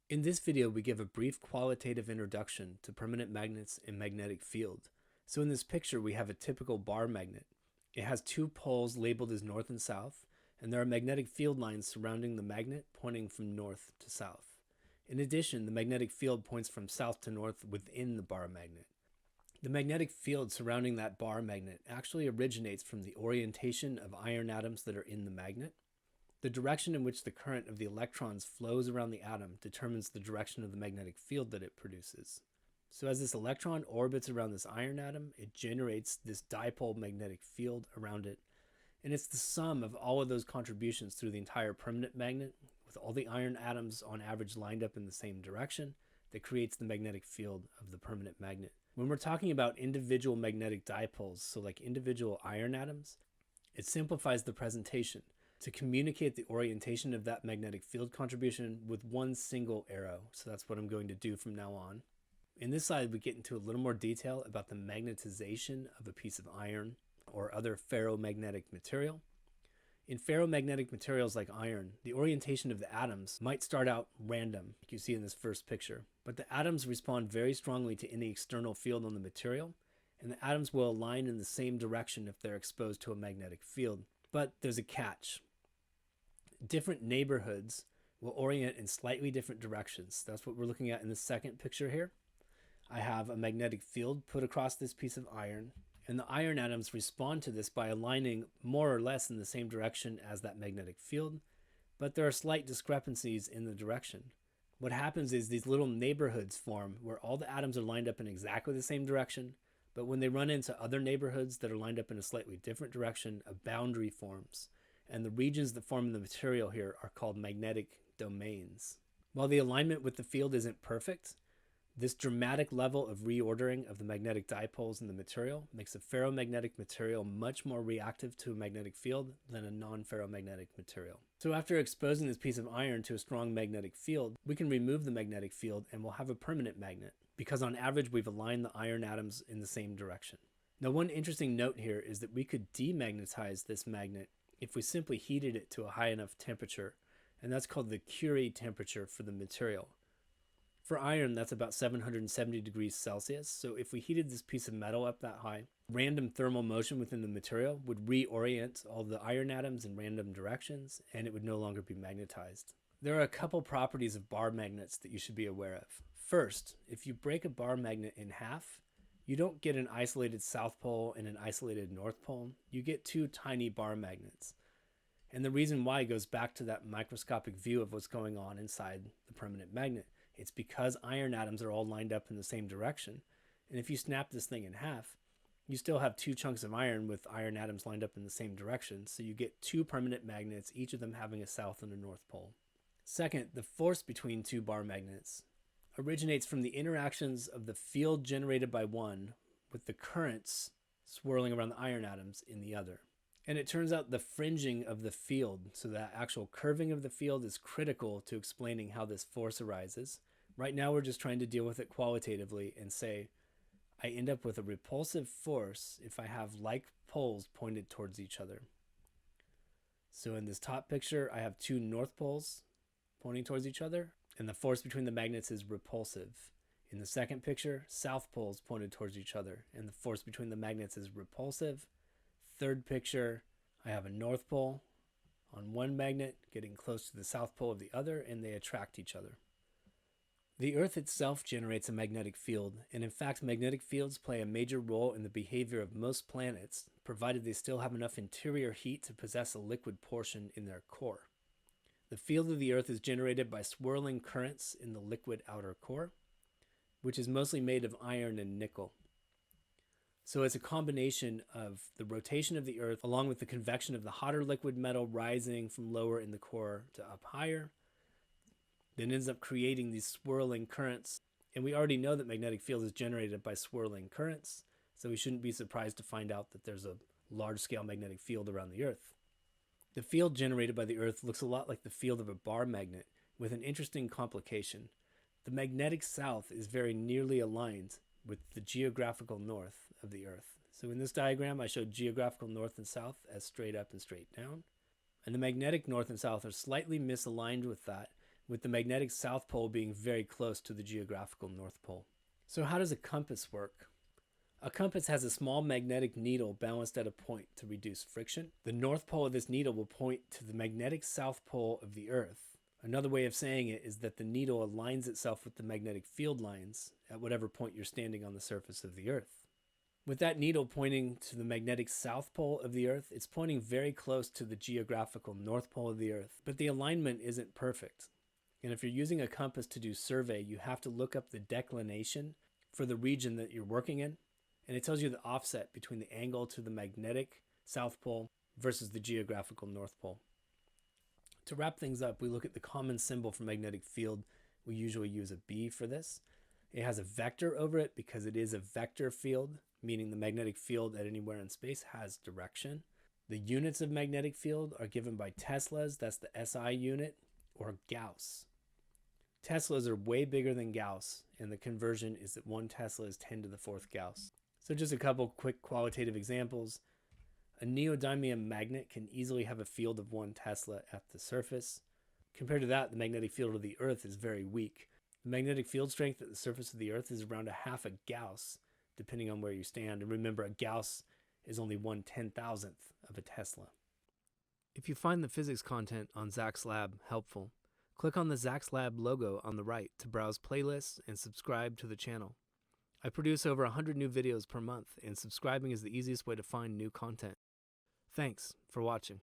In this video, we give a brief qualitative introduction to permanent magnets and magnetic field. So in this picture, we have a typical bar magnet. It has two poles labeled as north and south, and there are magnetic field lines surrounding the magnet pointing from north to south. In addition, the magnetic field points from south to north within the bar magnet. The magnetic field surrounding that bar magnet actually originates from the orientation of iron atoms that are in the magnet. The direction in which the current of the electrons flows around the atom determines the direction of the magnetic field that it produces. So as this electron orbits around this iron atom, it generates this dipole magnetic field around it. And it's the sum of all of those contributions through the entire permanent magnet, with all the iron atoms on average lined up in the same direction, that creates the magnetic field of the permanent magnet. When we're talking about individual magnetic dipoles, so like individual iron atoms, it simplifies the presentation to communicate the orientation of that magnetic field contribution with one single arrow. So that's what I'm going to do from now on. In this slide, we get into a little more detail about the magnetization of a piece of iron or other ferromagnetic material. In ferromagnetic materials like iron, the orientation of the atoms might start out random, like you see in this first picture, but the atoms respond very strongly to any external field on the material, and the atoms will align in the same direction if they're exposed to a magnetic field. But there's a catch. Different neighborhoods will orient in slightly different directions. That's what we're looking at in the second picture here. I have a magnetic field put across this piece of iron, and the iron atoms respond to this by aligning more or less in the same direction as that magnetic field, but there are slight discrepancies in the direction. What happens is these little neighborhoods form where all the atoms are lined up in exactly the same direction, but when they run into other neighborhoods that are lined up in a slightly different direction, a boundary forms. And the regions that form the material here are called magnetic domains. While the alignment with the field isn't perfect, this dramatic level of reordering of the magnetic dipoles in the material makes a ferromagnetic material much more reactive to a magnetic field than a non-ferromagnetic material. So after exposing this piece of iron to a strong magnetic field, we can remove the magnetic field and we'll have a permanent magnet, because on average we've aligned the iron atoms in the same direction. Now, one interesting note here is that we could demagnetize this magnet if we simply heated it to a high enough temperature, and that's called the Curie temperature for the material. For iron, that's about 770 degrees Celsius, so if we heated this piece of metal up that high, random thermal motion within the material would reorient all the iron atoms in random directions, and it would no longer be magnetized. There are a couple properties of bar magnets that you should be aware of. First, if you break a bar magnet in half, you don't get an isolated south pole and an isolated north pole. You get two tiny bar magnets. And the reason why goes back to that microscopic view of what's going on inside the permanent magnet. It's because iron atoms are all lined up in the same direction. And if you snap this thing in half, you still have two chunks of iron with iron atoms lined up in the same direction. So you get two permanent magnets, each of them having a south and a north pole. Second, the force between two bar magnets originates from the interactions of the field generated by one with the currents swirling around the iron atoms in the other. And it turns out the fringing of the field, so that actual curving of the field, is critical to explaining how this force arises. Right now we're just trying to deal with it qualitatively and say, I end up with a repulsive force if I have like poles pointed towards each other. So in this top picture, I have two north poles pointing towards each other, and the force between the magnets is repulsive. In the second picture, south poles pointed towards each other, and the force between the magnets is repulsive. Third picture, I have a north pole on one magnet getting close to the south pole of the other, and they attract each other. The Earth itself generates a magnetic field, and in fact, magnetic fields play a major role in the behavior of most planets, provided they still have enough interior heat to possess a liquid portion in their core. The field of the Earth is generated by swirling currents in the liquid outer core, which is mostly made of iron and nickel. So it's a combination of the rotation of the Earth along with the convection of the hotter liquid metal rising from lower in the core to up higher, then ends up creating these swirling currents. And we already know that magnetic field is generated by swirling currents, so we shouldn't be surprised to find out that there's a large-scale magnetic field around the Earth. The field generated by the Earth looks a lot like the field of a bar magnet, with an interesting complication. The magnetic south is very nearly aligned with the geographical north of the Earth. So in this diagram, I showed geographical north and south as straight up and straight down. And the magnetic north and south are slightly misaligned with that, with the magnetic south pole being very close to the geographical north pole. So how does a compass work? A compass has a small magnetic needle balanced at a point to reduce friction. The north pole of this needle will point to the magnetic south pole of the Earth. Another way of saying it is that the needle aligns itself with the magnetic field lines at whatever point you're standing on the surface of the Earth. With that needle pointing to the magnetic south pole of the Earth, it's pointing very close to the geographical north pole of the Earth, but the alignment isn't perfect. And if you're using a compass to do survey, you have to look up the declination for the region that you're working in, and it tells you the offset between the angle to the magnetic south pole versus the geographical north pole. To wrap things up, we look at the common symbol for magnetic field. We usually use a B for this. It has a vector over it because it is a vector field, meaning the magnetic field at anywhere in space has direction. The units of magnetic field are given by Teslas, that's the SI unit, or Gauss. Teslas are way bigger than Gauss, and the conversion is that 1 Tesla is 10 to the 4th Gauss. So just a couple quick qualitative examples. A neodymium magnet can easily have a field of 1 Tesla at the surface. Compared to that, the magnetic field of the Earth is very weak. The magnetic field strength at the surface of the Earth is around 1/2 Gauss, depending on where you stand. And remember, a Gauss is only 1/10,000th of a Tesla. If you find the physics content on Zach's Lab helpful, click on the Zach's Lab logo on the right to browse playlists and subscribe to the channel. I produce over 100 new videos per month, and subscribing is the easiest way to find new content. Thanks for watching.